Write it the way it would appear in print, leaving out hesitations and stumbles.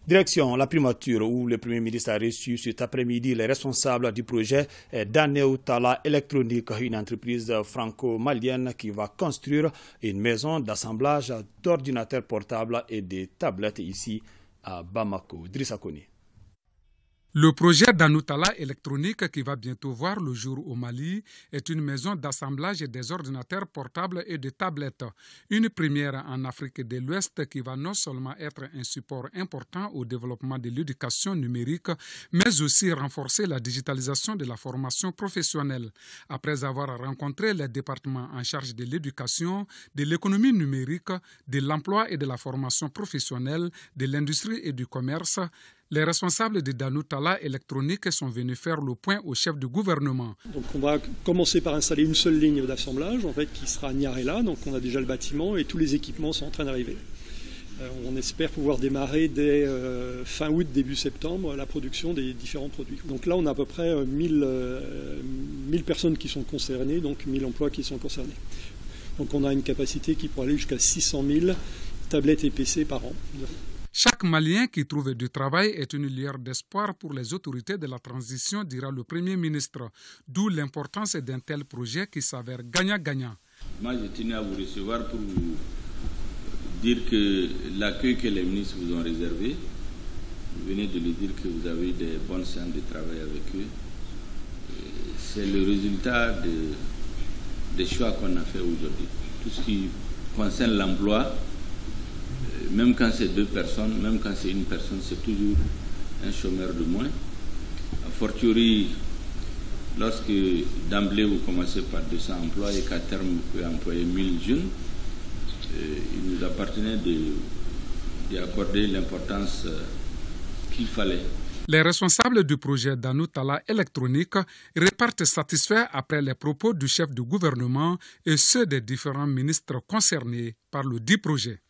Direction la primature où le Premier ministre a reçu cet après-midi les responsables du projet Daneo Tala Électronique, une entreprise franco-malienne qui va construire une maison d'assemblage d'ordinateurs portables et de tablettes ici à Bamako. Drissa Koni. Le projet d'Anoutala électronique qui va bientôt voir le jour au Mali est une maison d'assemblage des ordinateurs portables et de tablettes. Une première en Afrique de l'Ouest qui va non seulement être un support important au développement de l'éducation numérique, mais aussi renforcer la digitalisation de la formation professionnelle. Après avoir rencontré les départements en charge de l'éducation, de l'économie numérique, de l'emploi et de la formation professionnelle, de l'industrie et du commerce, les responsables de Danoutala électronique sont venus faire le point au chef du gouvernement. Donc on va commencer par installer une seule ligne d'assemblage qui sera à Niarela. Donc on a déjà le bâtiment et tous les équipements sont en train d'arriver. On espère pouvoir démarrer dès fin août, début septembre, la production des différents produits. Donc là on a à peu près 1000 personnes qui sont concernées, donc 1000 emplois qui sont concernés. Donc on a une capacité qui pourrait aller jusqu'à 600 000 tablettes et PC par an. Chaque Malien qui trouve du travail est une lueur d'espoir pour les autorités de la transition, dira le Premier ministre. D'où l'importance d'un tel projet qui s'avère gagnant-gagnant. Moi, je tenais à vous recevoir pour vous dire que l'accueil que les ministres vous ont réservé, vous venez de lui dire que vous avez des bonnes séances de travail avec eux. C'est le résultat des choix qu'on a fait aujourd'hui. Tout ce qui concerne l'emploi, même quand c'est 2 personnes, même quand c'est 1 personne, c'est toujours un chômeur de moins. A fortiori, lorsque d'emblée vous commencez par 200 emplois et qu'à terme vous pouvez employer 1000 jeunes, il nous appartenait d'y accorder l'importance qu'il fallait. Les responsables du projet Danoutala électronique repartent satisfaits après les propos du chef du gouvernement et ceux des différents ministres concernés par le dit projet.